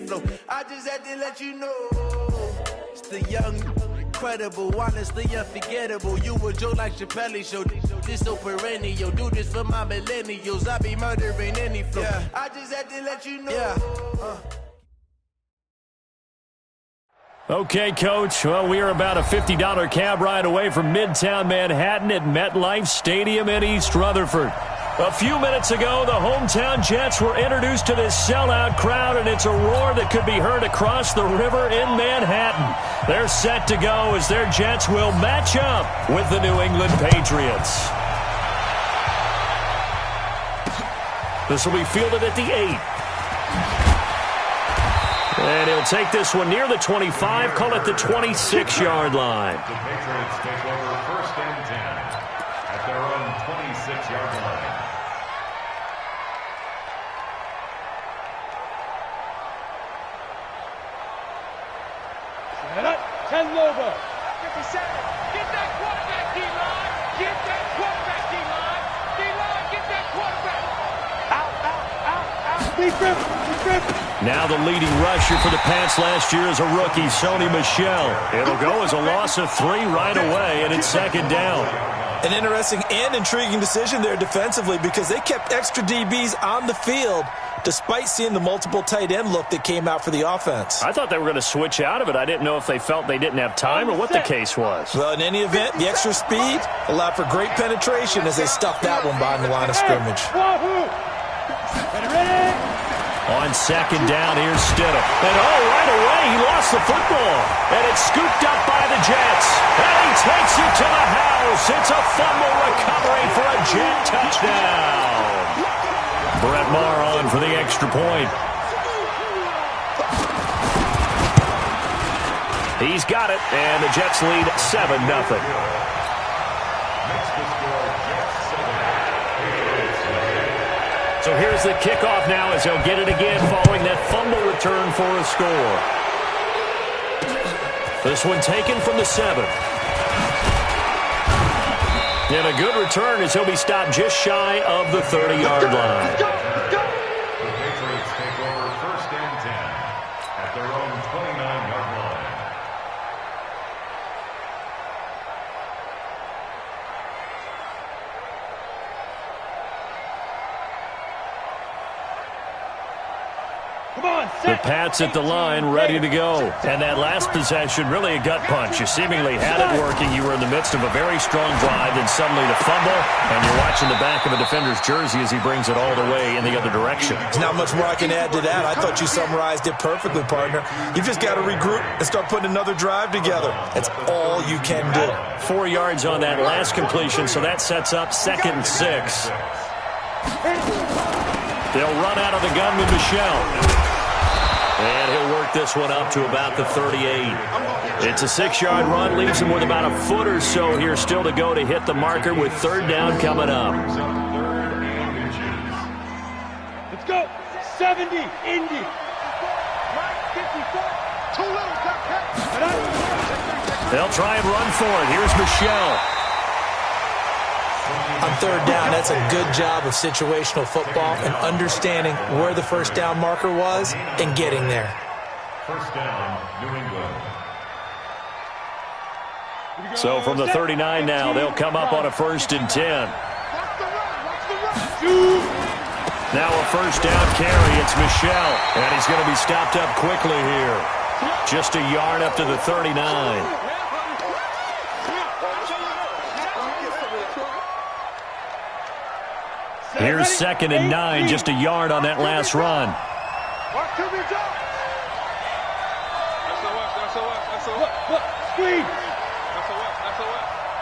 flow. I just had to let you know. It's the young, incredible, honestly unforgettable. You a Joe like Chappelle show. This so perennial. Do this for my millennials. I be murdering any flow. Yeah. I just had to let you know. Yeah. Okay, Coach. Well, we are about a $50 cab ride away from Midtown Manhattan at MetLife Stadium in East Rutherford. A few minutes ago, the hometown Jets were introduced to this sellout crowd, and it's a roar that could be heard across the river in Manhattan. They're set to go as their Jets will match up with the New England Patriots. This will be fielded at the 8. And he'll take this one near the 25, call it the 26-yard line. The Patriots take over 1st and 10 at their own 26-yard line. Set up, 10 over. 57. Get that quarterback, D-line. Get that quarterback, D-line. D-line, get that quarterback. Out. Be grip. Now the leading rusher for the Pats last year is a rookie, Sony Michel. It'll go as a loss of 3 right away, and it's 2nd down. An interesting and intriguing decision there defensively because they kept extra DBs on the field despite seeing the multiple tight end look that came out for the offense. I thought they were going to switch out of it. I didn't know if they felt they didn't have time or what the case was. Well, in any event, the extra speed allowed for great penetration as they stuffed that one behind the line of scrimmage. On 2nd down, here's Stidham. And right away, he lost the football. And it's scooped up by the Jets. And he takes it to the house. It's a fumble recovery for a Jet touchdown. Brett Maher on for the extra point. He's got it, and the Jets lead 7-0. So here's the kickoff now as he'll get it again following that fumble return for a score. This one taken from the 7. And a good return as he'll be stopped just shy of the 30-yard line. The Patriots take over 1st and 10 at their own 29-yard line. The Pats at the line, ready to go. And that last possession, really a gut punch. You seemingly had it working. You were in the midst of a very strong drive, then suddenly the fumble, and you're watching the back of a defender's jersey as he brings it all the way in the other direction. There's not much more I can add to that. I thought you summarized it perfectly, partner. You've just got to regroup and start putting another drive together. That's all you can do. 4 yards on that last completion, so that sets up 2nd and 6. They'll run out of the gun with Michel. And he'll work this one up to about the 38. It's a 6-yard run, leaves him with about a foot or so here still to go to hit the marker with 3rd down coming up. Let's go. 70, Indy. They'll try and run for it. Here's Michel. On 3rd down, that's a good job of situational football and understanding where the 1st down marker was and getting there. 1st down, New England. So from the 39 now, they'll come up on a 1st and 10. Now a 1st down carry. It's Michel, and he's going to be stopped up quickly here. Just a yard up to the 39. Here's 2nd and 9, just a yard on that last run. Screen.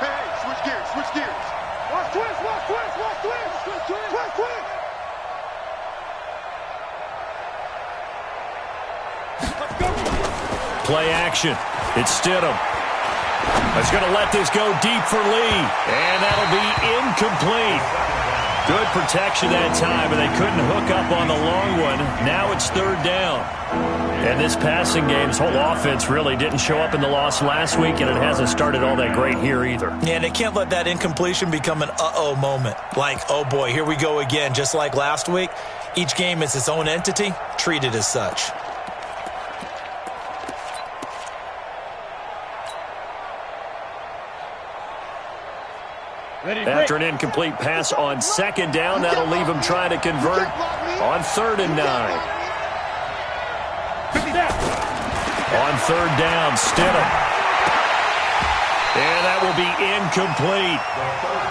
Hey, switch gears. Watch twist. Play action. It's Stidham. He's going to let this go deep for Lee, and that'll be incomplete. Good protection that time, and they couldn't hook up on the long one. Now it's 3rd down. And this passing game's whole offense really didn't show up in the loss last week, and it hasn't started all that great here either. Yeah, and they can't let that incompletion become an uh-oh moment. Like, oh boy, here we go again, just like last week. Each game is its own entity, treated as such. After an incomplete pass on second down, that'll leave him trying to convert on 3rd and 9. On 3rd down, Stidham. And that will be incomplete.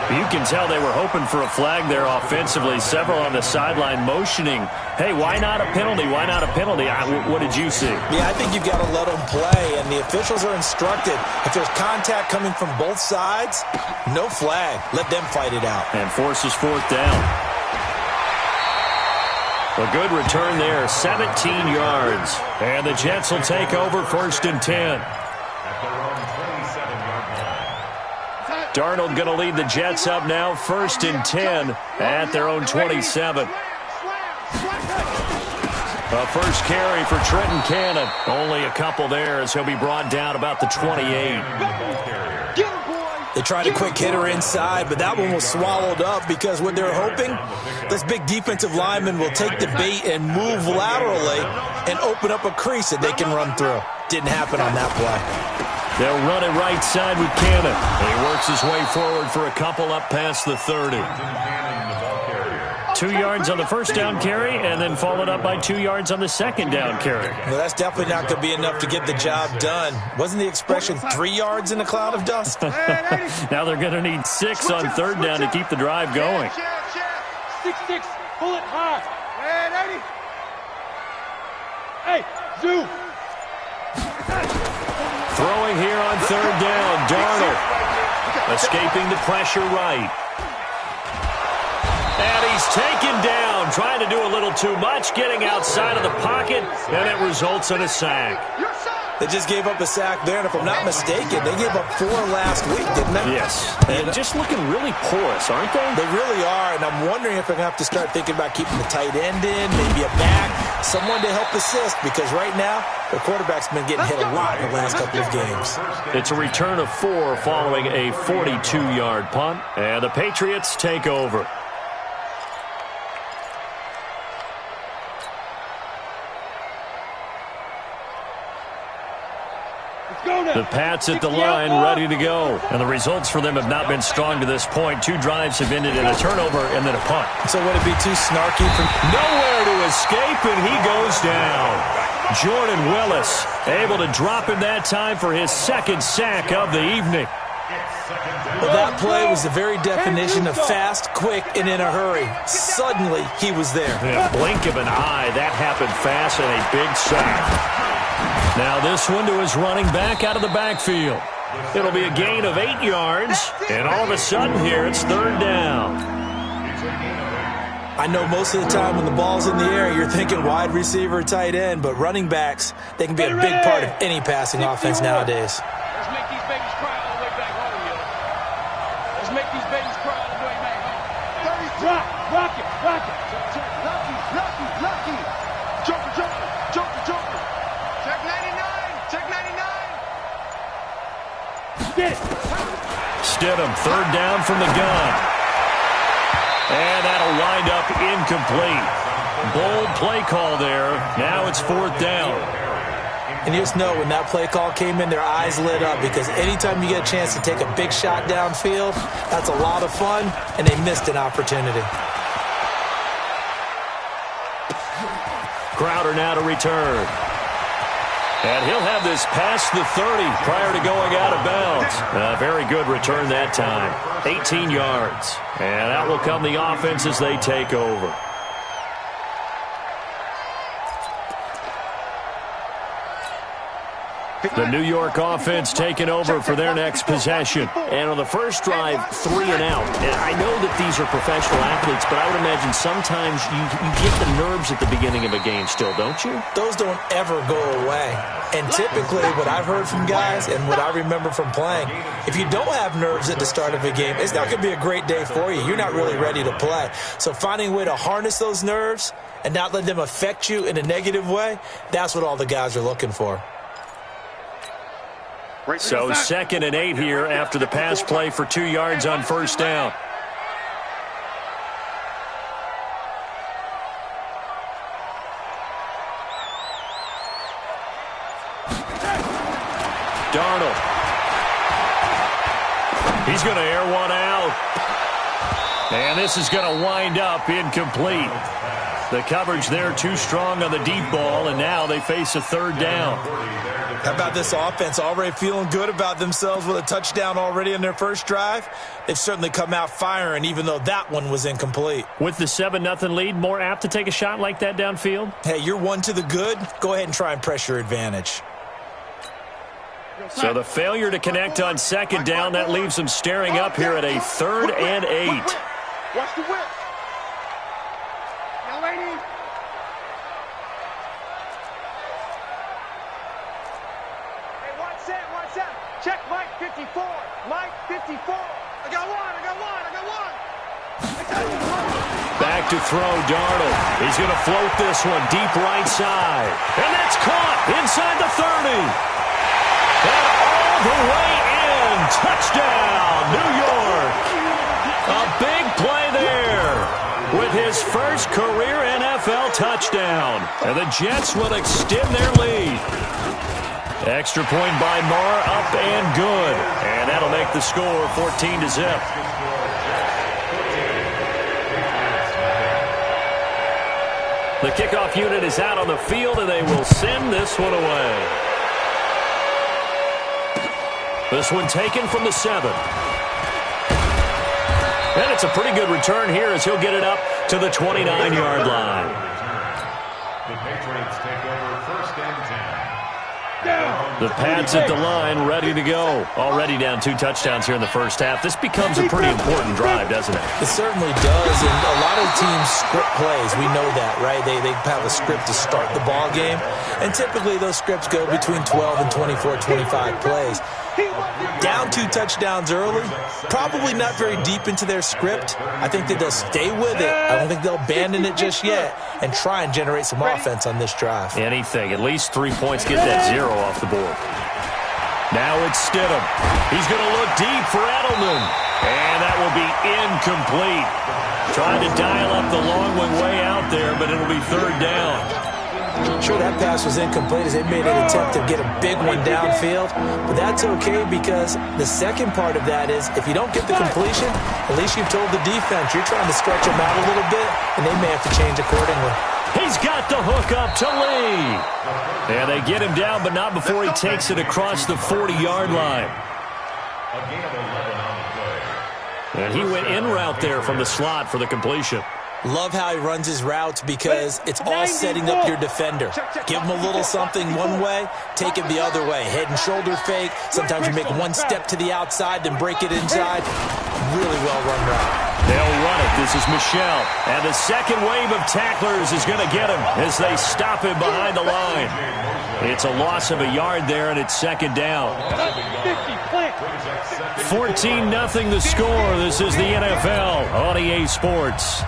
You can tell they were hoping for a flag there offensively. Several on the sideline motioning, hey, why not a penalty? Why not a penalty? What did you see? Yeah, I think you've got to let them play, and the officials are instructed. If there's contact coming from both sides, no flag. Let them fight it out. And forces 4th down. A good return there, 17 yards. And the Jets will take over 1st and 10. Darnold going to lead the Jets up now, 1st and 10 at their own 27. A first carry for Trenton Cannon. Only a couple there as he'll be brought down about the 28. They tried a quick hitter inside, but that one was swallowed up because what they're hoping, this big defensive lineman will take the bait and move laterally and open up a crease that they can run through. Didn't happen on that play. They'll run it right side with Cannon. He works his way forward for a couple up past the 30. 2 yards on the first down carry, and then followed up by 2 yards on the second down carry. Well, that's definitely not going to be enough to get the job done. Wasn't the expression 3 yards in a cloud of dust? Now they're going to need 6 on 3rd down to keep the drive going. 6-6, pull it high. Hey, Zoo. Throwing here on 3rd down, Darnold. Escaping the pressure right. And he's taken down, trying to do a little too much, getting outside of the pocket, and it results in a sack. They just gave up a sack there, and if I'm not mistaken, they gave up 4 last week, didn't they? Yes. And just looking really porous, aren't they? They really are, and I'm wondering if they're going to have to start thinking about keeping the tight end in, maybe a back, someone to help assist, because right now, the quarterback's been getting hit a lot in the last couple of games. It's a return of 4 following a 42-yard punt, and the Patriots take over. The Pats at the line, ready to go. And the results for them have not been strong to this point. 2 drives have ended in a turnover and then a punt. So would it be too snarky for... Nowhere to escape, and he goes down. Jordan Willis able to drop him that time for his 2nd sack of the evening. Well, that play was the very definition of fast, quick, and in a hurry. Suddenly, he was there. In a blink of an eye, that happened fast and a big sack. Now this one to his running back out of the backfield. It'll be a gain of 8 yards, and all of a sudden here it's 3rd down. I know most of the time when the ball's in the air, you're thinking wide receiver, tight end, but running backs, they can be a big part of any passing offense nowadays. Let's make these babies cry all the way back home, yo. Let's make these babies cry all the way back home. Rock it. Lucky. Joker. Check 99. Get it. Stidham, 3rd down from the gun. And that'll wind up incomplete. Bold play call there. Now it's 4th down. And you just know when that play call came in, their eyes lit up because anytime you get a chance to take a big shot downfield, that's a lot of fun, and they missed an opportunity. Crowder now to return. And he'll have this past the 30 prior to going out of bounds. A very good return that time. 18 yards. And out will come the offense as they take over. The New York offense taking over for their next possession. And on the first drive, 3 and out. And I know that these are professional athletes, but I would imagine sometimes you get the nerves at the beginning of a game still, don't you? Those don't ever go away. And typically what I've heard from guys and what I remember from playing, if you don't have nerves at the start of a game, it's not going to be a great day for you. You're not really ready to play. So finding a way to harness those nerves and not let them affect you in a negative way, that's what all the guys are looking for. So 2nd and 8 here after the pass play for 2 yards on 1st down. Darnold. He's going to air one out. And this is going to wind up incomplete. The coverage there too strong on the deep ball, and now they face a third down. How about this offense? Already feeling good about themselves with a touchdown already in their first drive. They've certainly come out firing, even though that one was incomplete. With the 7-0 lead, more apt to take a shot like that downfield? Hey, you're one to the good. Go ahead and try and press your advantage. So the failure to connect on second down, that leaves them staring up here at a 3rd and 8. Watch the whip. Young lady. Hey, watch that. Check Mike 54. Mike 54. I got one. Back to throw, Darnold. He's going to float this one deep right side. And that's caught inside the 30. And all the way in. Touchdown, New York. A big play there with his first career NFL touchdown. And the Jets will extend their lead. Extra point by Marr, up and good. And that'll make the score 14-0. The kickoff unit is out on the field, and they will send this one away. This one taken from the 7. And it's a pretty good return here as he'll get it up to the 29-yard line. The Patriots take over 1st and 10. The Pats at the line, ready to go. Already down 2 touchdowns here in the first half. This becomes a pretty important drive, doesn't it? It certainly does, and a lot of teams script plays. We know that, right? They have a script to start the ball game, and typically those scripts go between 12 and 24, 25 plays. Down 2 touchdowns early, probably not very deep into their script. I think that they'll stay with it. I don't think they'll abandon it just yet and try and generate some offense on this drive. Anything, at least 3 points, get that 0 off the board. Now it's Stidham. He's going to look deep for Edelman. And that will be incomplete. Trying to dial up the long one way out there, but it'll be 3rd down. Sure, that pass was incomplete as they made an attempt to get a big one downfield, but that's okay because the second part of that is if you don't get the completion, at least you've told the defense you're trying to stretch them out a little bit, and they may have to change accordingly. He's got the hook up to Lee. And they get him down, but not before he takes it across the 40-yard line. A gain of 11 on the play. And he went in route there from the slot for the completion. Love how he runs his routes because it's all setting up your defender. Give him a little something one way, take it the other way. Head and shoulder fake. Sometimes you make one step to the outside, then break it inside. Really well-run route. They'll run it. This is Michel. And the second wave of tacklers is going to get him as they stop him behind the line. It's a loss of a yard there, and it's 2nd down. 14-0 the score. This is the NFL on EA Sports.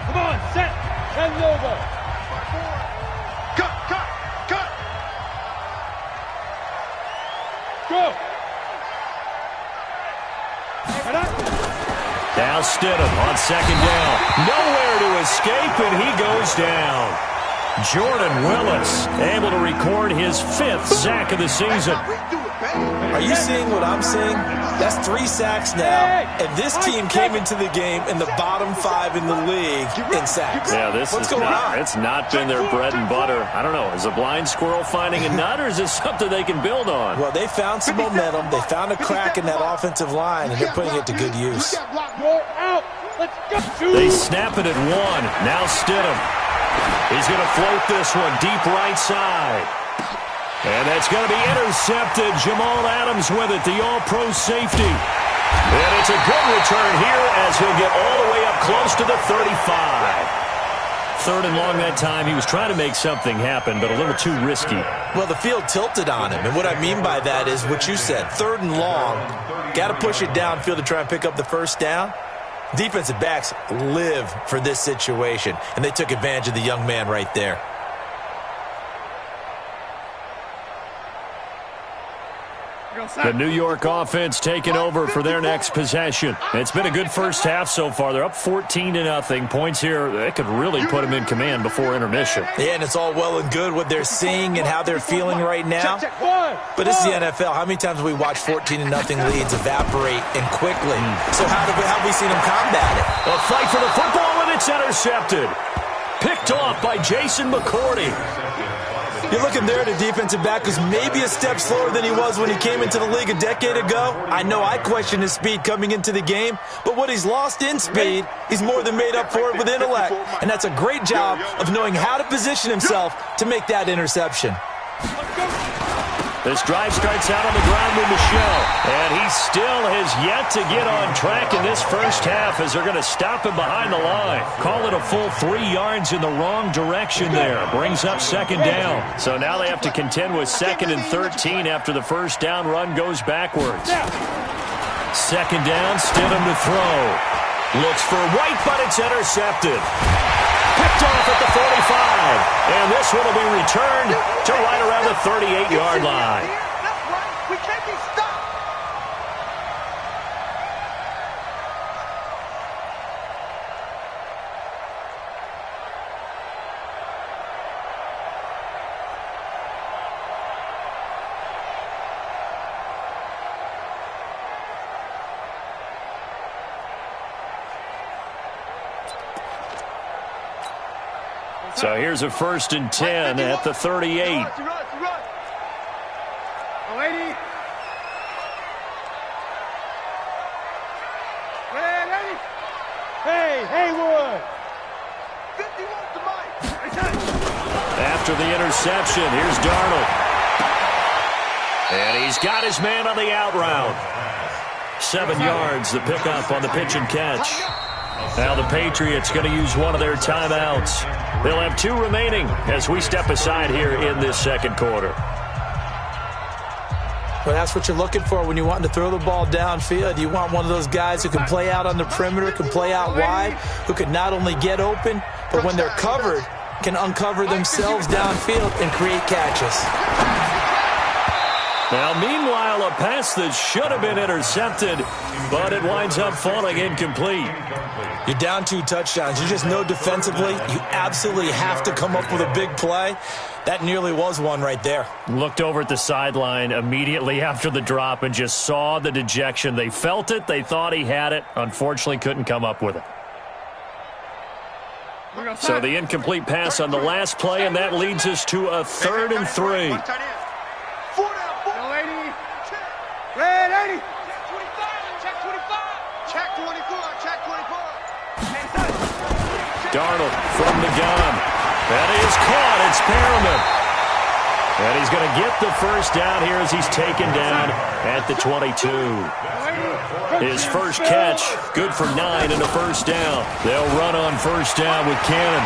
Come on, set. And over. Cut. Go. Now Stidham on 2nd down. Nowhere to escape, and he goes down. Jordan Willis able to record his 5th sack of the season. Are you seeing what I'm seeing? That's 3 sacks now, and this team came into the game in the bottom 5 in the league in sacks. Yeah, what's going on? It's not been their bread and butter. I don't know. Is a blind squirrel finding a nut, or is this something they can build on? Well, they found some momentum. They found a crack in that offensive line, and they're putting it to good use. They snap it at 1. Now Stidham. He's going to float this one deep right side. And that's going to be intercepted. Jamal Adams with it, the all-pro safety. And it's a good return here as he'll get all the way up close to the 35. 3rd and long that time. He was trying to make something happen, but a little too risky. Well, the field tilted on him, and what I mean by that is what you said. 3rd and long, got to push it downfield to try and pick up the 1st down. Defensive backs live for this situation, and they took advantage of the young man right there. Go. The New York offense taking over for their next possession. It's been a good first half so far. They're up 14-0. Points here, they could really put them in command before intermission. Yeah, and it's all well and good what they're seeing and how they're feeling right now. But this is the NFL. How many times have we watched 14-0 leads evaporate and quickly? So how have we seen them combat it? A fight for the football, and it's intercepted. Picked off by Jason McCourty. You're looking there at a defensive back who's maybe a step slower than he was when he came into the league a decade ago. I know I questioned his speed coming into the game, but what he's lost in speed, he's more than made up for it with intellect. And that's a great job of knowing how to position himself to make that interception. This drive starts out on the ground with Michelle, and he still has yet to get on track in this first half as they're going to stop him behind the line. Call it a full 3 yards in the wrong direction there. Brings up second down. So now they have to contend with 2nd and 13 after the first down run goes backwards. Second down, Stidham to throw. Looks for White, but it's intercepted. Picked off at the 45. And this one will be returned to right around the 38-yard line. That's right. We can't be stopped. So here's a 1st and 10 at the 38. Lady. Hey, Haywood. 50 wants the mic. After the interception, here's Darnold. And he's got his man on the out route. 7 yards, the pickup on the pitch and catch. Now the Patriots going to use one of their timeouts. They'll have 2 remaining as we step aside here in this second quarter. Well, that's what you're looking for when you want to throw the ball downfield. You want one of those guys who can play out on the perimeter, can play out wide, who can not only get open, but when they're covered, can uncover themselves downfield and create catches. Now, meanwhile, a pass that should have been intercepted, but it winds up falling incomplete. You're down 2 touchdowns. You just know defensively you absolutely have to come up with a big play. That nearly was one right there. Looked over at the sideline immediately after the drop and just saw the dejection. They felt it. They thought he had it. Unfortunately, couldn't come up with it. So the incomplete pass on the last play, and that leads us to a 3rd and 3. Red 80. Check 25. Check 25. Check 24. Check 24. Darnold from the gun. That is caught. It's Perriman. And he's going to get the first down here as he's taken down at the 22. His first catch, good for 9 and a first down. They'll run on first down with Cannon.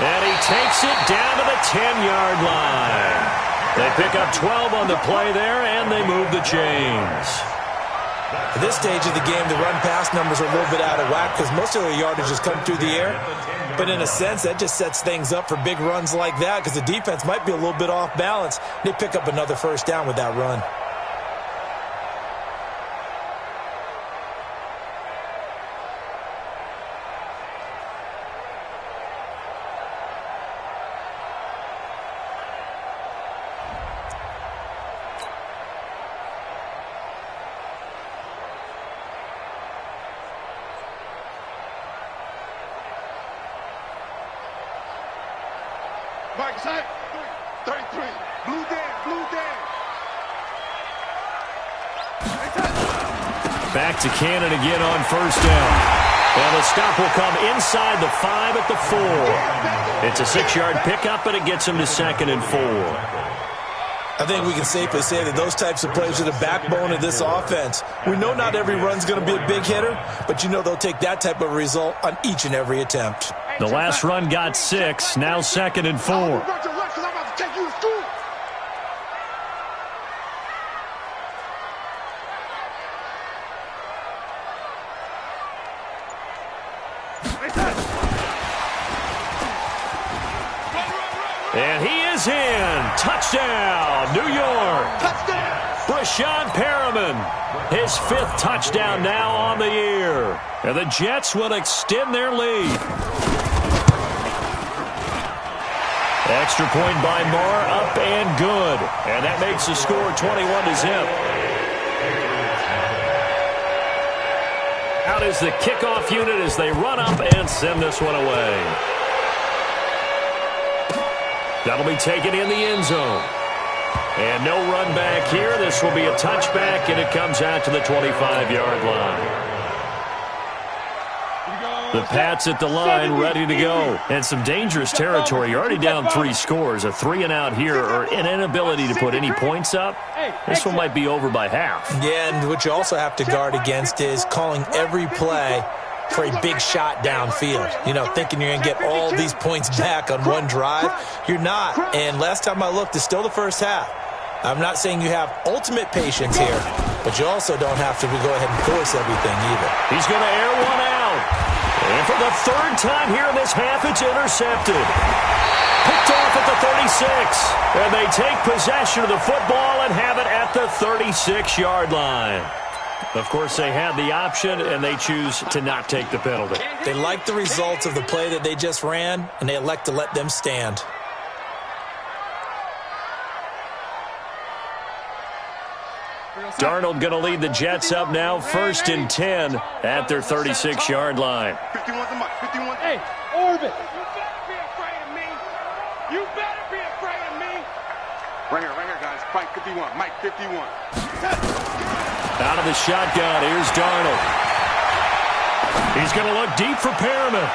And he takes it down to the 10-yard line. They pick up 12 on the play there, and they move the chains. At this stage of the game, the run-pass numbers are a little bit out of whack because most of their yardage has come through the air. But in a sense, that just sets things up for big runs like that because the defense might be a little bit off balance. They pick up another first down with that run. Mike, side. 33. Blue Dan. Back to Cannon again on first down. And the stop will come inside the 5 at the 4. It's a 6-yard pickup, and it gets him to 2nd and 4. I think we can safely say that those types of plays are the backbone of this offense. We know not every run's going to be a big hitter, but you know they'll take that type of result on each and every attempt. The last run got 6, now 2nd and 4. And he is in. Touchdown, New York. Touchdown. Brashad Perriman, his 5th touchdown now on the year. And the Jets will extend their lead. Extra point by Marr, up and good. And that makes the score 21-0. Out is the kickoff unit as they run up and send this one away. That'll be taken in the end zone. And no run back here. This will be a touchback, and it comes out to the 25-yard line. The Pats at the line, ready to go. And some dangerous territory. You're already down 3 scores. A 3-and-out here, or an inability to put any points up. This one might be over by half. Yeah, and what you also have to guard against is calling every play for a big shot downfield. You know, thinking you're going to get all these points back on one drive. You're not. And last time I looked, it's still the first half. I'm not saying you have ultimate patience here, but you also don't have to go ahead and force everything either. He's going to air one out. And for the 3rd time here in this half, it's intercepted. Picked off at the 36. And they take possession of the football and have it at the 36-yard line. Of course, they had the option, and they choose to not take the penalty. They like the results of the play that they just ran, and they elect to let them stand. Darnold going to lead the Jets up now, 1st and 10 at their 36-yard line. 51 to Mike. 51. Hey, Orbit. You better be afraid of me. You better be afraid of me. Right here, guys. Mike 51. Mike 51. Out of the shotgun, here's Darnold. He's going to look deep for Perriman.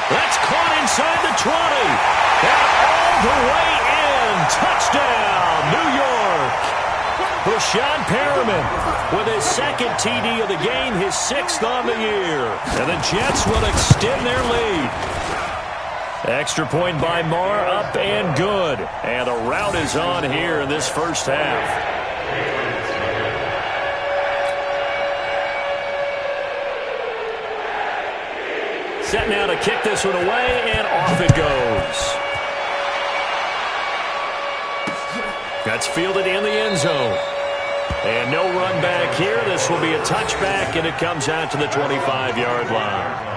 That's caught inside the 20. And all the way in. Touchdown, New York. Brashad Perriman with his 2nd TD of the game, his 6th on the year. And the Jets will extend their lead. Extra point by Marr, up and good. And the rout is on here in this first half. Set now to kick this one away, and off it goes. That's fielded in the end zone. And no run back here. This will be a touchback, and it comes out to the 25-yard line.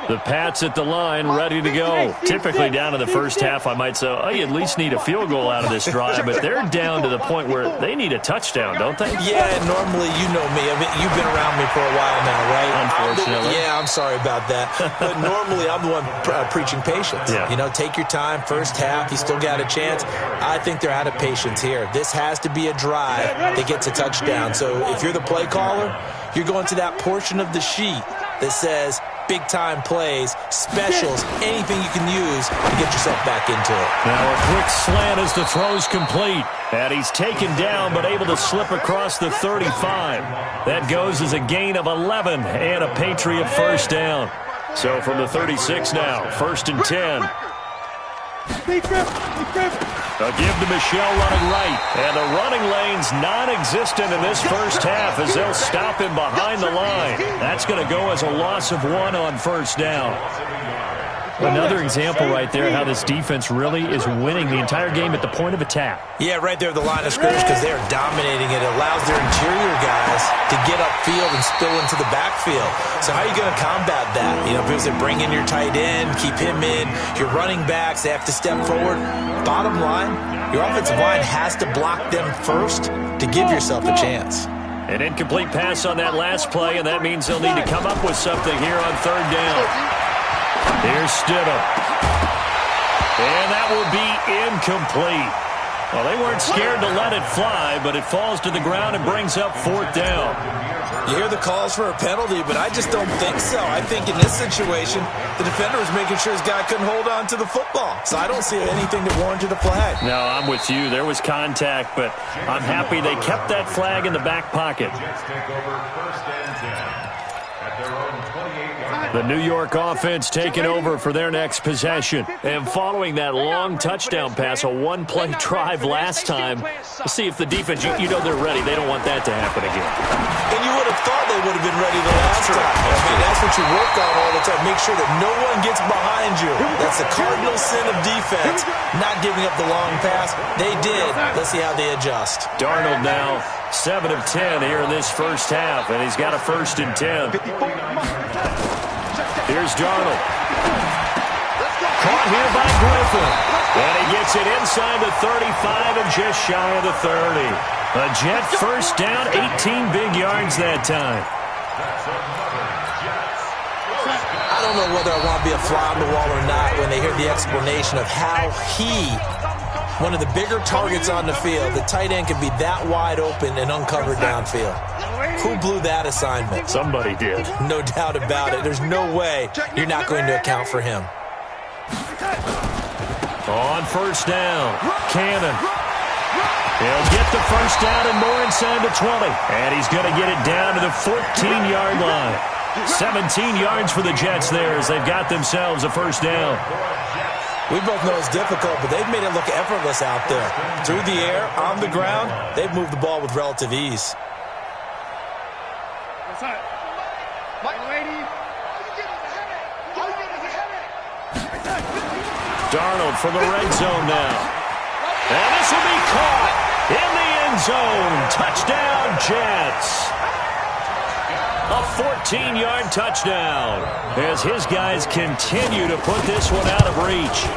The Pats at the line, ready to go. Typically down in the first half, I might say, oh, you at least need a field goal out of this drive, but they're down to the point where they need a touchdown, don't they? Yeah, normally, you know me. I mean, you've been around me for a while now, right? Unfortunately. I'm sorry about that. But normally, I'm the one preaching patience. Yeah. You know, take your time, first half, you still got a chance. I think they're out of patience here. This has to be a drive that gets a touchdown. So if you're the play caller, you're going to that portion of the sheet that says big-time plays, specials, anything you can use to get yourself back into it. Now a quick slant as the throw's complete. And he's taken down but able to slip across the 35. That goes as a gain of 11 and a Patriot first down. So from the 36 now, 1st and 10. A give to Michel running right. And the running lane's non-existent in this first half as they'll stop him behind the line. That's going to go as a loss of 1 on first down. Another example right there how this defense really is winning the entire game at the point of attack. Yeah, right there at the line of scrimmage because they're dominating it. It allows their interior guys to get upfield and spill into the backfield. So how are you going to combat that? You know, because they bring in your tight end, keep him in. Your running backs, they have to step forward. Bottom line, your offensive line has to block them first to give yourself a chance. An incomplete pass on that last play, and that means they'll need to come up with something here on 3rd down. Here's Stidham. And that will be incomplete. Well, they weren't scared to let it fly, but it falls to the ground and brings up 4th down. You hear the calls for a penalty, but I just don't think so. I think in this situation, the defender was making sure his guy couldn't hold on to the football. So I don't see anything that warranted a flag. No, I'm with you. There was contact, but I'm happy they kept that flag in the back pocket. The New York offense taking over for their next possession. And following that long touchdown pass, a one-play drive last time, let's see if the defense, you know they're ready. They don't want that to happen again. And you would have thought they would have been ready the last time. I mean, that's what you work on all the time. Make sure that no one gets behind you. That's the cardinal sin of defense, not giving up the long pass. They did. Let's see how they adjust. Darnold now 7 of 10 here in this first half, and he's got a 1st and 10. Here's Darnold. Caught here by Griffin. And he gets it inside the 35 and just shy of the 30. A Jet first down, 18 big yards that time. I don't know whether I want to be a fly on the wall or not when they hear the explanation of how one of the bigger targets on the field, the tight end can be that wide open and uncovered downfield. Who blew that assignment? Somebody did. No doubt about it. There's no way you're not going to account for him. On first down, Cannon. He'll get the first down and more inside the 20. And he's going to get it down to the 14-yard line. 17 yards for the Jets there as they've got themselves a first down. We both know it's difficult, but they've made it look effortless out there. Through the air, on the ground, they've moved the ball with relative ease. Darnold from the red zone now. And this will be caught in the end zone. Touchdown, Jets. A 14-yard touchdown as his guys continue to put this one out of reach.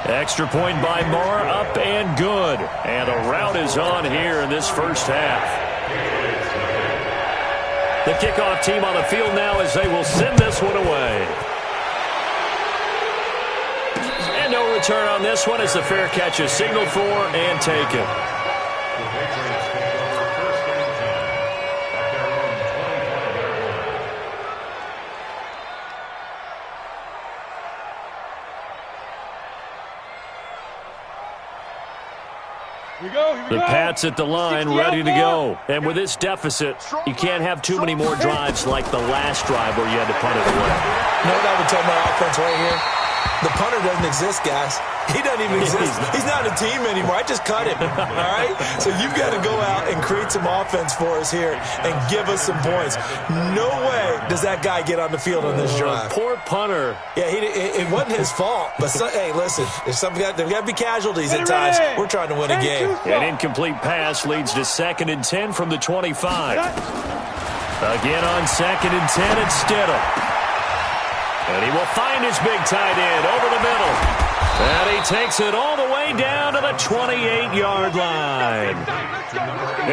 Extra point by Moore, up and good. And a rout is on here in this first half. The kickoff team on the field now as they will send this one away. And no return on this one as the fair catch is signaled for and taken. The Pats at the line, ready to go. And with this deficit, you can't have too many more drives like the last drive where you had to punt it away. You know what I would tell my offense right here? The punter doesn't exist, guys. He doesn't even exist. He's not a team anymore. I just cut him, all right? So you've got to go out and create some offense for us here and give us some points. No way does that guy get on the field on this drive. Poor punter. Yeah, it wasn't his fault. But, hey, listen, there's got to be casualties at times. We're trying to win a game. An incomplete pass leads to 2nd and 10 from the 25. Again on 2nd and 10, it's Stidham. And he will find his big tight end over the middle. And he takes it all the way down to the 28-yard line.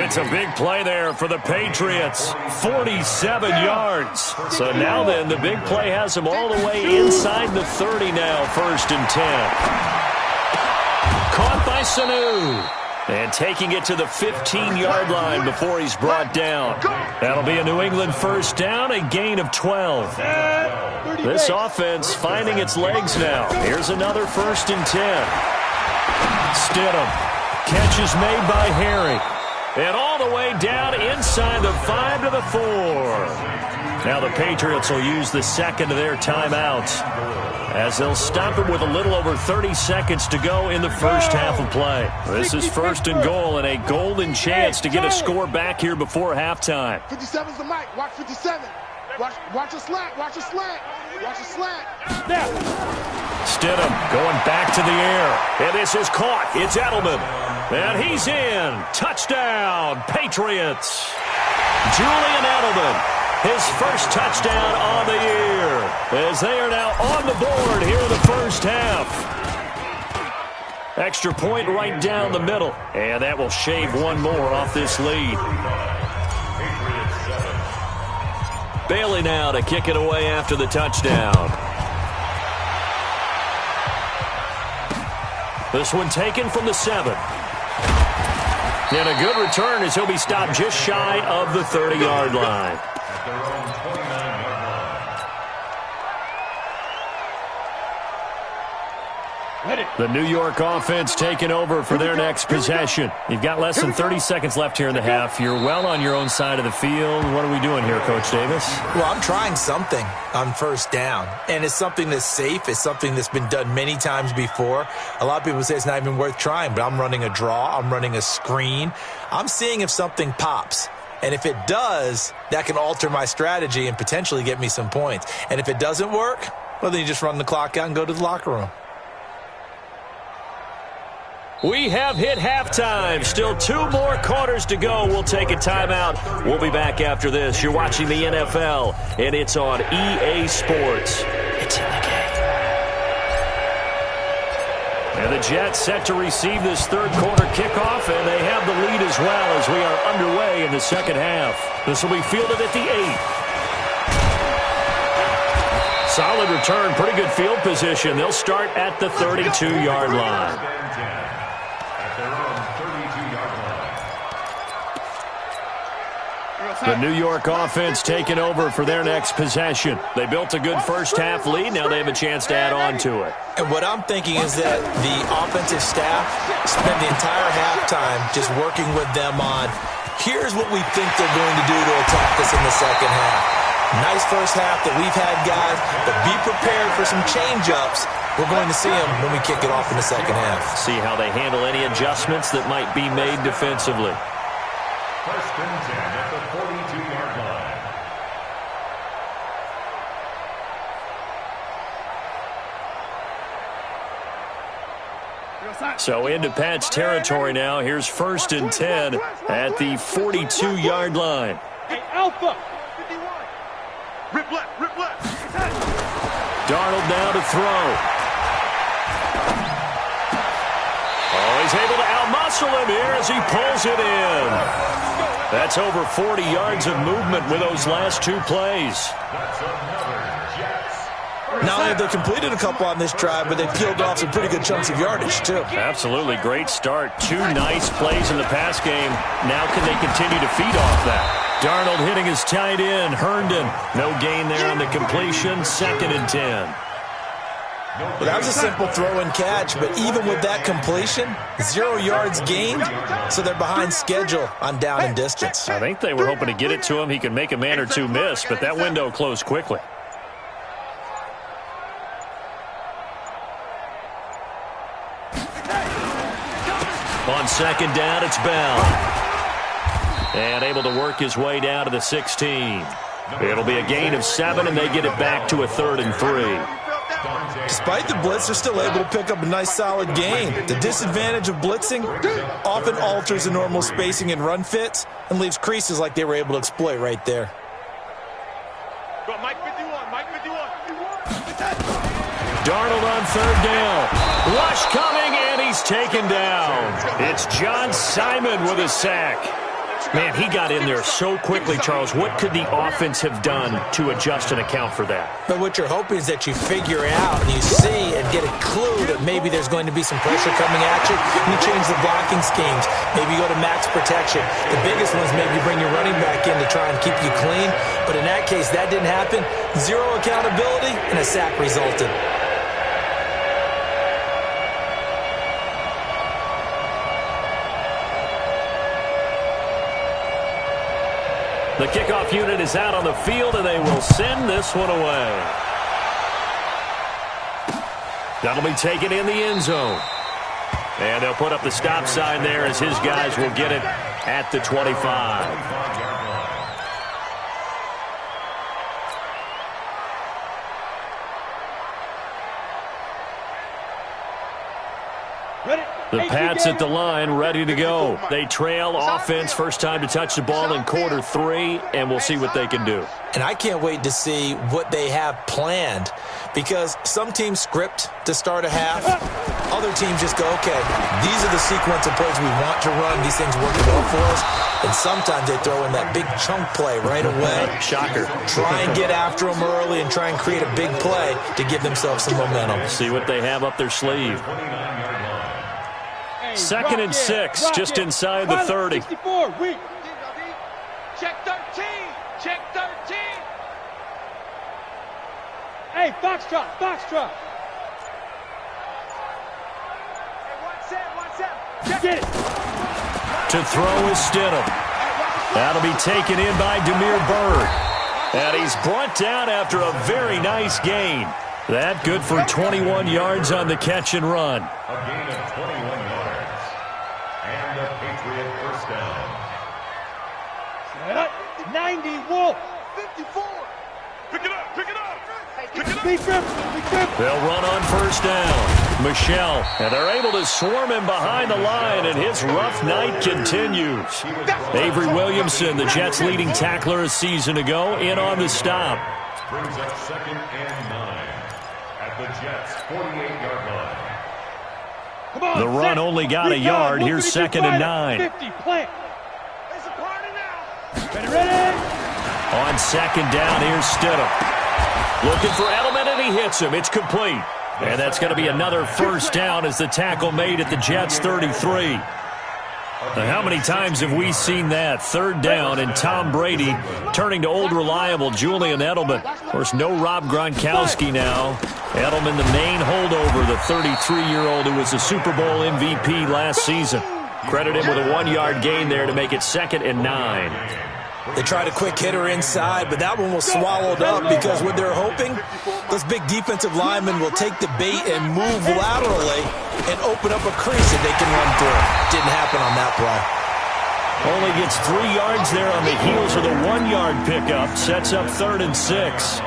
It's a big play there for the Patriots. 47 yards. So now then, the big play has him all the way inside the 30 now, 1st and 10. Caught by Sanu. And taking it to the 15-yard line before he's brought down. That'll be a New England first down, a gain of 12. This offense finding its legs now. Here's another 1st and 10. Stidham. Catch is made by Harry. And all the way down inside the 5 to the 4. Now the Patriots will use the second of their timeouts as they'll stop it with a little over 30 seconds to go in the first half of play. This is 1st and goal and a golden chance to get a score back here before halftime. 57's the mic. Watch 57. Watch a slant. Watch a slant. Watch a slant. Stidham going back to the air. And this is caught. It's Edelman. And he's in. Touchdown, Patriots. Julian Edelman. His first touchdown on the year as they are now on the board here in the first half. Extra point right down the middle. And that will shave one more off this lead. Bailey now to kick it away after the touchdown. This one taken from the 7. And a good return as he'll be stopped just shy of the 30-yard line. The New York offense taking over for their next possession. You've got less than 30 seconds left here in the half. You're well on your own side of the field. What are we doing here, Coach Davis? Well, I'm trying something on first down, and it's something that's safe. It's something that's been done many times before. A lot of people say it's not even worth trying, but I'm running a draw. I'm running a screen. I'm seeing if something pops. And if it does, that can alter my strategy and potentially get me some points. And if it doesn't work, well, then you just run the clock out and go to the locker room. We have hit halftime. Still 2 more quarters to go. We'll take a timeout. We'll be back after this. You're watching the NFL, and it's on EA Sports. It's in the game. And the Jets set to receive this third quarter kickoff, and they have the lead as well as we are underway in the second half. This will be fielded at the 8. Solid return, pretty good field position. They'll start at the 32-yard line. The New York offense taking over for their next possession. They built a good first-half lead. Now they have a chance to add on to it. And what I'm thinking is that the offensive staff spent the entire halftime just working with them on, here's what we think they're going to do to attack us in the second half. Nice first half that we've had, guys, but be prepared for some change-ups. We're going to see them when we kick it off in the second half. See how they handle any adjustments that might be made defensively. First and 10 at the 42-yard line. So into Pat's territory now. Here's first and 10 at the 42-yard line. Hey, Alpha! 51. Rip left. Darnold now to throw. Oh, he's able to outmuscle him here as he pulls it in. That's over 40 yards of movement with those last 2 plays. Not only have they completed a couple on this drive, but they peeled off some pretty good chunks of yardage, too. Absolutely. Great start. 2 nice plays in the pass game. Now can they continue to feed off that? Darnold hitting his tight end, Herndon. No gain there on the completion. Second and 10. Well, that was a simple throw and catch, but even with that completion, 0 yards gained, so they're behind schedule on down and distance. I think they were hoping to get it to him. He could make a man or two miss, but that window closed quickly. On second down, it's Bell. And able to work his way down to the 16. It'll be a gain of 7, and they get it back to a 3rd and 3. Despite the blitz, they're still able to pick up a nice solid gain. The disadvantage of blitzing often alters the normal spacing and run fits and leaves creases like they were able to exploit right there. Go, Mike 51. Darnold on 3rd down. Rush coming, and he's taken down. It's John Simon with a sack. Man, he got in there so quickly, Charles. What could the offense have done to adjust and account for that? But what you're hoping is that you figure out and you see and get a clue that maybe there's going to be some pressure coming at you. You change the blocking schemes. Maybe you go to max protection. The biggest ones maybe bring your running back in to try and keep you clean. But in that case, that didn't happen. 0 accountability, and a sack resulted. The kickoff unit is out on the field, and they will send this one away. That'll be taken in the end zone. And they'll put up the stop sign there as his guys will get it at the 25. The Pats at the line, ready to go. They trail offense, first time to touch the ball in quarter 3, and we'll see what they can do. And I can't wait to see what they have planned, because some teams script to start a half. Other teams just go, okay, these are the sequence of plays we want to run. These things work well for us. And sometimes they throw in that big chunk play right away. Shocker. Try and get after them early and try and create a big play to give themselves some momentum. See what they have up their sleeve. 2nd and 6, just inside the 30. 64, weak. Check 13. Check 13. Hey, Foxtrot. Get it. To throw is Stidham. That'll be taken in by Demir Bird. And he's brought down after a very nice gain. That good for 21 yards on the catch and run. A gain of 21 yards. And a Patriot first down. 90, Wolf. 54. Pick it up, pick it up. Pick it up. Big grip. They'll run on first down. Michelle, and they're able to swarm him behind the line, and his rough night continues. Avery Williamson, the Jets' leading tackler a season ago, in on the stop. Brings up 2nd and 9 at the Jets' 48-yard line. The run only got a yard. Here's 2nd and 9. 50, plant. It's a party now. Ready? On 2nd down, here's Stidham. Looking for Edelman, and he hits him. It's complete. And that's going to be another first down as the tackle made at the Jets' 33. Now, how many times have we seen that? 3rd down and Tom Brady turning to old reliable Julian Edelman. Of course, no Rob Gronkowski now. Edelman, the main holdover, the 33-year-old who was a Super Bowl MVP last season. Credit him with a 1-yard gain there to make it 2nd and 9. They tried a quick hitter inside, but that one was swallowed up because what they're hoping, those big defensive linemen will take the bait and move laterally and open up a crease that they can run through. Didn't happen on that play. Only gets 3 yards there on the heels of the 1-yard pickup. Sets up 3rd and 6.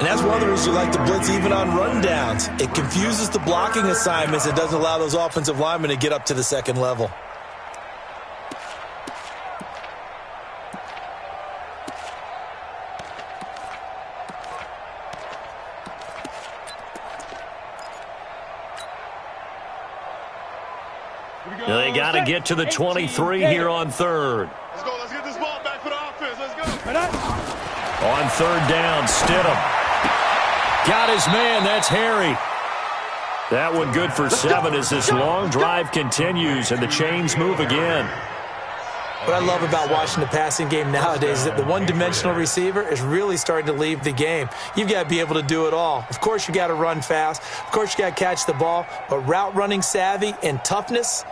And that's one of the reasons you like to blitz even on rundowns. It confuses the blocking assignments. It doesn't allow those offensive linemen to get up to the second level. They got to get to the 23 here on 3rd. Let's go. Let's get this ball back for the offense. Let's go. On 3rd down, Stidham. Got his man. That's Harry. That one good for 7 as this long drive continues and the chains move again. What I love about watching the passing game nowadays is that the one-dimensional receiver is really starting to leave the game. You've got to be able to do it all. Of course, you got to run fast. Of course, you got to catch the ball. But route running savvy and toughness,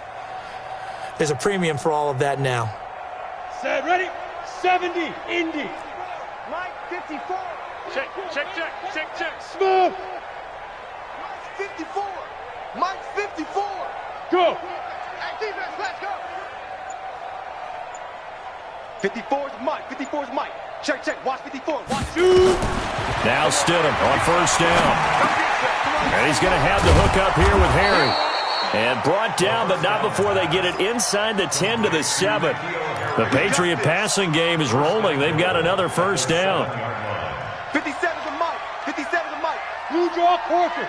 there's a premium for all of that now. Set, ready? 70, Indy. Mike, 54. Check. Smooth. Mike, 54. Mike, 54. Go. Hey, defense, let's go. 54 is Mike. 54 is Mike. Check. Watch 54. Watch. Shoot. Now Stidham on first down. And he's going to have the hook up here with Harry. And brought down, but not before they get it inside the 10 to the 7. The Patriot passing game is rolling. They've got another first down. 57 is a Mike. 57 is a Mike. Blue draw Corker.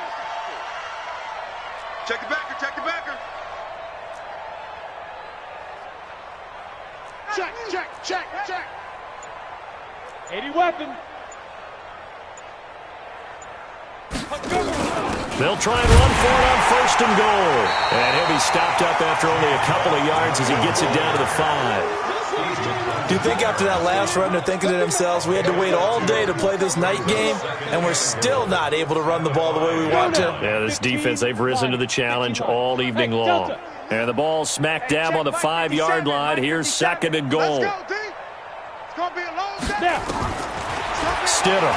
Check the backer. Check. 80 weapon. They'll try and run for it on 1st and goal. And he'll be stopped up after only a couple of yards as he gets it down to the 5. Do you think after that last run they're thinking to themselves, we had to wait all day to play this night game, and we're still not able to run the ball the way we want to? Yeah, this defense, they've risen to the challenge all evening long. And the ball smack dab on the 5-yard line. Here's 2nd and goal. It's going to be a long day. Stidham.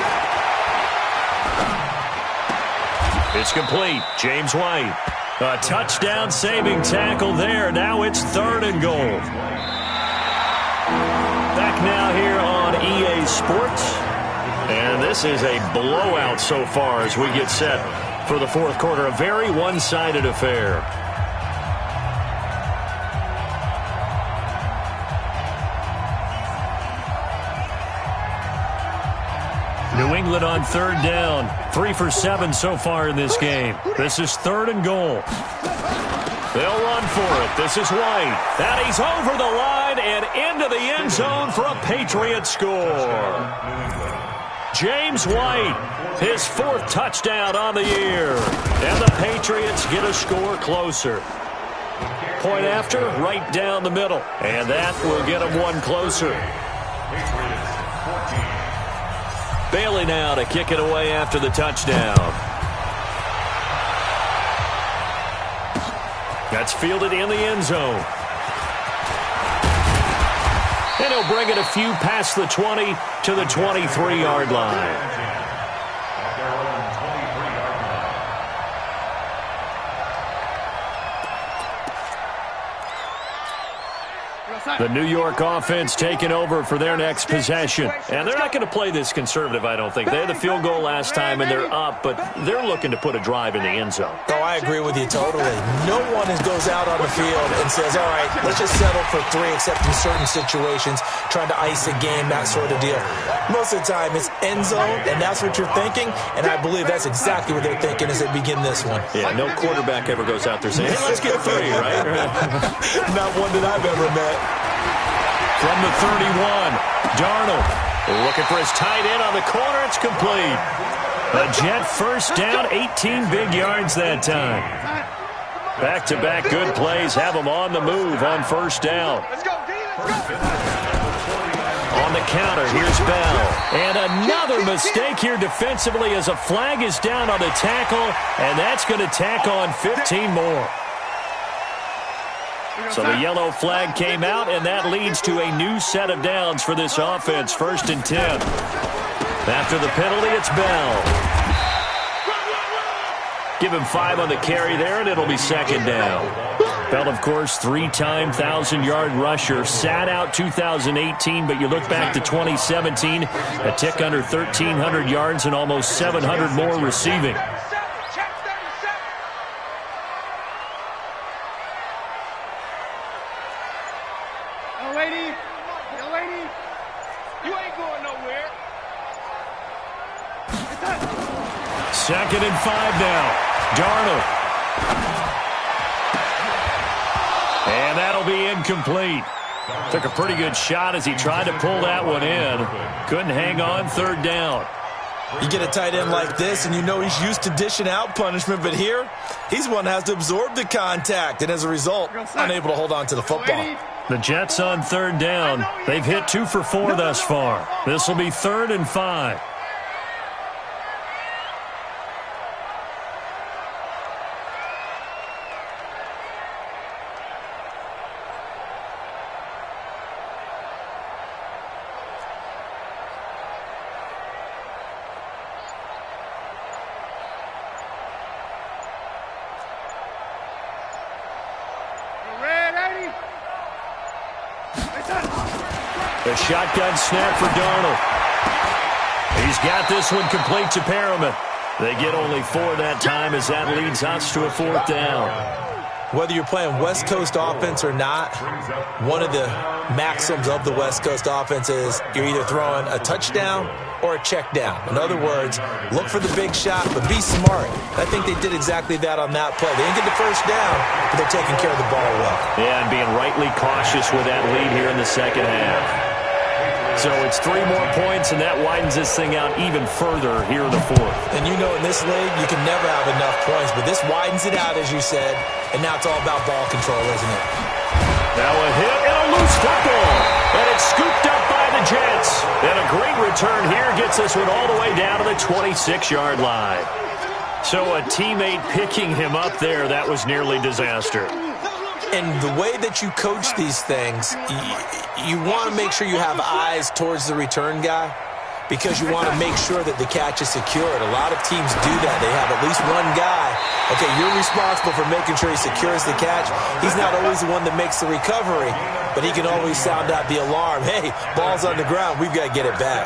It's complete. James White. A touchdown saving tackle there. Now it's 3rd and goal. Back now here on EA Sports. And this is a blowout so far as we get set for the 4th quarter. A very one-sided affair. New England on 3rd down. 3 for 7 so far in this game. This is 3rd and goal. They'll run for it. This is White. And he's over the line and into the end zone for a Patriot score. James White, his 4th touchdown on the year. And the Patriots get a score closer. Point after, right down the middle. And that will get them one closer. Bailey now to kick it away after the touchdown. That's fielded in the end zone. And he'll bring it a few past the 20 to the 23-yard line. The New York offense taking over for their next possession. And they're not going to play this conservative, I don't think. They had the field goal last time, and they're up, but they're looking to put a drive in the end zone. Oh, I agree with you totally. No one goes out on the field and says, all right, let's just settle for 3, except in certain situations, trying to ice a game, that sort of deal. Most of the time, it's end zone, and that's what you're thinking, and I believe that's exactly what they're thinking as they begin this one. Yeah, no quarterback ever goes out there saying, hey, let's get 3, right? Not one that I've ever met. From the 31, Darnold looking for his tight end on the corner. It's complete. A Jet first down, 18 big yards that time. Back-to-back good plays have them on the move on first down. Let's go, D. Let's go. On the counter, here's Bell. And another mistake here defensively as a flag is down on the tackle, and that's going to tack on 15 more. So the yellow flag came out, and that leads to a new set of downs for this offense, 1st and 10. After the penalty, it's Bell. Give him 5 on the carry there, and it'll be 2nd down. Bell, of course, 3-time 1,000-yard rusher. Sat out 2018, but you look back to 2017, a tick under 1,300 yards and almost 700 more receiving. Second and 5 now. Darnold. And that'll be incomplete. Took a pretty good shot as he tried to pull that one in. Couldn't hang on, 3rd down. You get a tight end like this, and you know he's used to dishing out punishment, but here, he's one that has to absorb the contact, and as a result, unable to hold on to the football. The Jets on 3rd down. They've hit 2 for 4 thus far. This will be 3rd and 5. The shotgun snap for Darnold. He's got this one complete to Perriman. They get only 4 that time as that leads us to a 4th down. Whether you're playing West Coast offense or not, one of the maxims of the West Coast offense is you're either throwing a touchdown or a check down. In other words, look for the big shot, but be smart. I think they did exactly that on that play. They didn't get the first down, but they're taking care of the ball well. Yeah, and being rightly cautious with that lead here in the second half. So it's 3 more points, and that widens this thing out even further here in the 4th. And you know in this league, you can never have enough points, but this widens it out, as you said, and now it's all about ball control, isn't it? Now a hit and a loose football, and it's scooped up by the Jets. And a great return here gets this one all the way down to the 26-yard line. So a teammate picking him up there, that was nearly disaster. And the way that you coach these things, you want to make sure you have eyes towards the return guy because you want to make sure that the catch is secured. A lot of teams do that. They have at least one guy. Okay, you're responsible for making sure he secures the catch. He's not always the one that makes the recovery, but he can always sound out the alarm. Hey, ball's on the ground. We've got to get it back.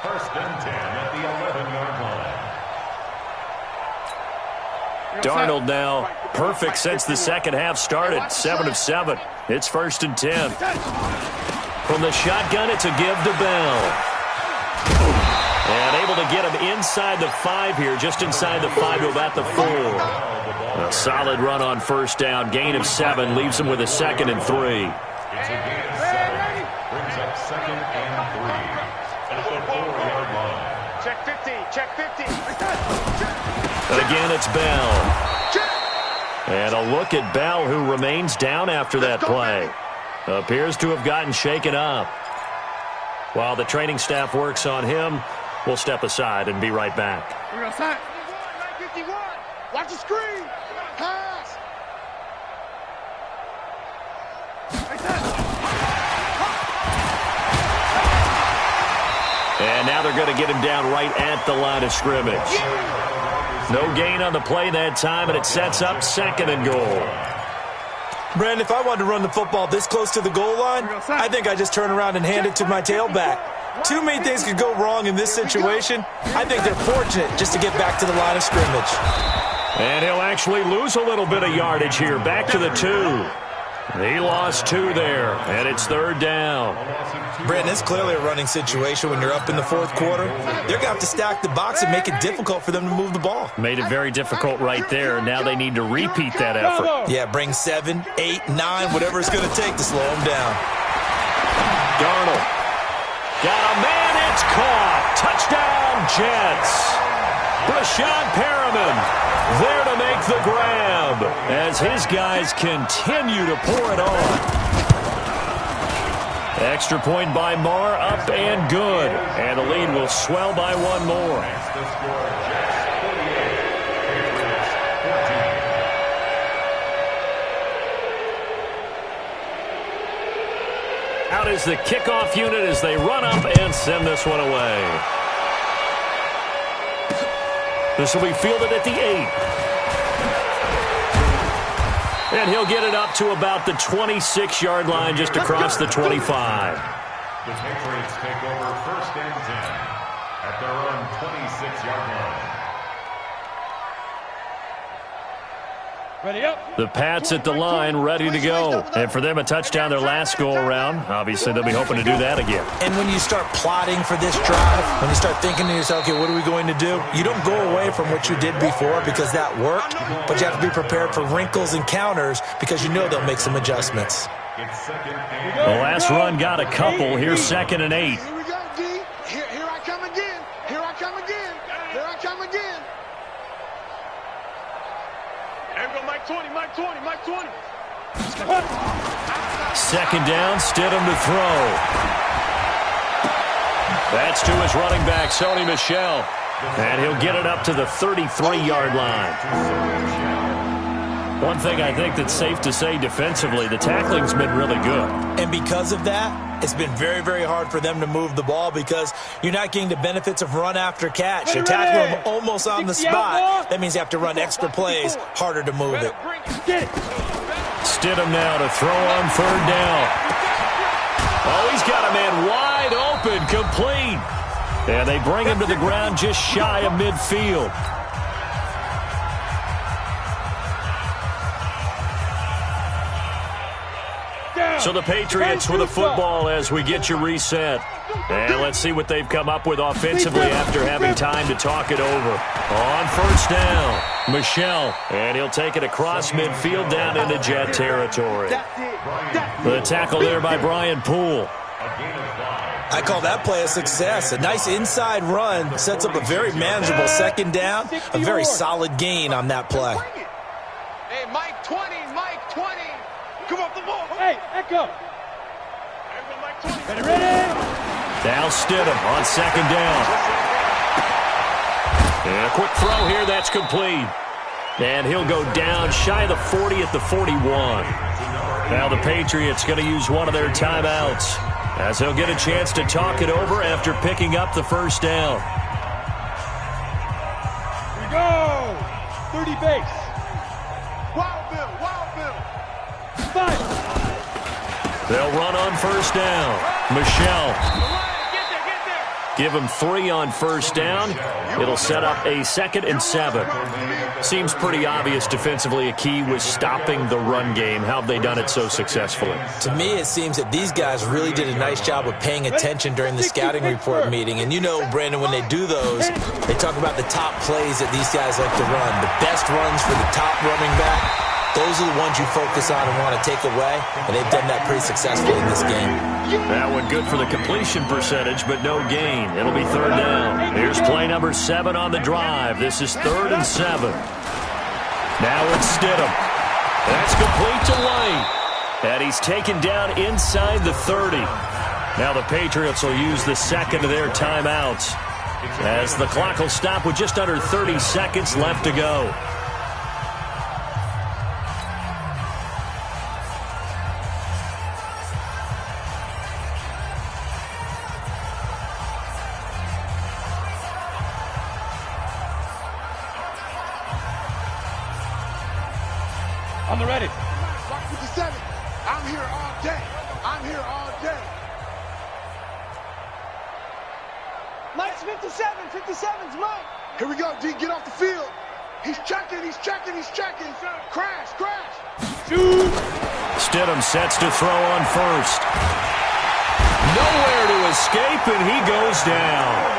1st and 10 at the 11-yard line. Darnold now perfect since the second half started. 7 of 7. It's 1st and 10. From the shotgun, it's a give to Bell. And able to get him inside the 5 here, just inside the 5 to about the 4. A solid run on 1st down. Gain of 7 leaves him with a 2nd and 3. It's a gain of 7. Brings up 2nd and 3. At the 4-yard line. Check 50. Check 50. Again, it's Bell. And a look at Bell, who remains down after that play. Appears to have gotten shaken up. While the training staff works on him, we'll step aside and be right back. We're going to sign. 51. Watch the screen. Pass. Now they're going to get him down right at the line of scrimmage. No gain on the play that time, and it sets up 2nd and goal. Brandon, if I wanted to run the football this close to the goal line, I think I just turn around and hand it to my tailback. Too many things could go wrong in this situation. I think they're fortunate just to get back to the line of scrimmage. And he'll actually lose a little bit of yardage here. Back to the 2. He lost 2 there, and it's 3rd down. Brandon, it's clearly a running situation when you're up in the 4th quarter. They're going to have to stack the box and make it difficult for them to move the ball. Made it very difficult right there. Now they need to repeat that effort. Yeah, bring 7, 8, 9, whatever it's going to take to slow them down. Darnold. Got a man, it's caught. Touchdown, Jets. Brashad Perriman there to make the grab as his guys continue to pour it on. Extra point by Marr, up and good. And the lead will swell by 1 more. Out is the kickoff unit as they run up and send this one away. This will be fielded at the 8. And he'll get it up to about the 26-yard line, just across the 25. The Patriots take over 1st and 10 at their own 26-yard line. Ready up. The Pats at the line, ready to go. And for them, a touchdown their last go-around. Obviously, they'll be hoping to do that again. And when you start plotting for this drive, when you start thinking to yourself, okay, what are we going to do? You don't go away from what you did before because that worked, but you have to be prepared for wrinkles and counters because you know they'll make some adjustments. The last run got a couple. Here's 2nd and 8. Here we go, D. Here I come again. Here I come again. Here I come again. There we go, Mike 20, Mike 20, Mike 20. 2nd down, Stidham to throw. That's to his running back, Sony Michel. And he'll get it up to the 33-yard line. One thing I think that's safe to say defensively, the tackling's been really good. And because of that, it's been very, very hard for them to move the ball because you're not getting the benefits of run after catch. You're tackling them almost on the spot. That means you have to run extra plays, harder to move it. Stidham now to throw on 3rd down. Oh, he's got a man wide open, complete. And they bring him to the ground just shy of midfield. So the Patriots with the football as we get you reset. And let's see what they've come up with offensively after having time to talk it over. On 1st down, Michel. And he'll take it across midfield down into Jet territory. The tackle there by Brian Poole. I call that play a success. A nice inside run sets up a very manageable 2nd down. A very solid gain on that play. Hey, Mike 20, Mike 20. Come off the ball. Hey, echo. Ready? Now Stidham on 2nd down. And a quick throw here, that's complete. And he'll go down shy of the 40 at the 41. Now the Patriots going to use one of their timeouts as they'll get a chance to talk it over after picking up the 1st down. Here we go. 30 base. Wild Bill, Wild Bill. 5. They'll run on 1st down. Michel. Give him 3 on 1st down. It'll set up a 2nd and 7. Seems pretty obvious defensively a key was stopping the run game. How have they done it so successfully? To me, it seems that these guys really did a nice job of paying attention during the scouting report meeting. And you know, Brandon, when they do those, they talk about the top plays that these guys like to run. The best runs for the top running back. Those are the ones you focus on and want to take away, and they've done that pretty successfully in this game. That one good for the completion percentage, but no gain. It'll be 3rd down. Here's play number 7 on the drive. This is 3rd and 7. Now it's Stidham. That's complete to Light. And he's taken down inside the 30. Now the Patriots will use the 2nd of their timeouts as the clock will stop with just under 30 seconds left to go. On the ready. Rock 57. I'm here all day. I'm here all day. Mike's 57. 57's Mike. Here we go, D. Get off the field. He's checking. He's checking. He's checking. Crash. Crash. Shoot. Stidham sets to throw on first. Nowhere to escape, and he goes down.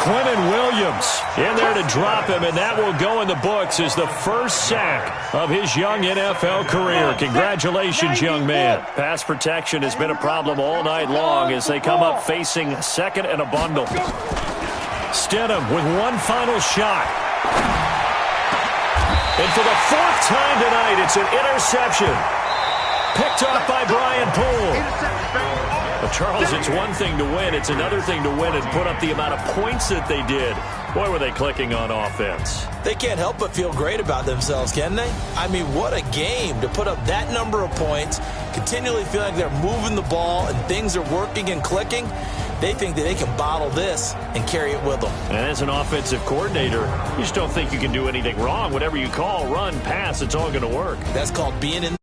Quentin Williams in there to drop him, and that will go in the books as the first sack of his young NFL career. Congratulations, young man. Pass protection has been a problem all night long as they come up facing second and a bundle. Stidham with one final shot. And for the fourth time tonight, it's an interception. Picked off by Brian Poole. But Charles, it's one thing to win. It's another thing to win and put up the amount of points that they did. Boy, were they clicking on offense. They can't help but feel great about themselves, can they? I mean, what a game to put up that number of points, continually feeling like they're moving the ball and things are working and clicking. They think that they can bottle this and carry it with them. And as an offensive coordinator, you just don't think you can do anything wrong. Whatever you call, run, pass, it's all going to work. That's called being in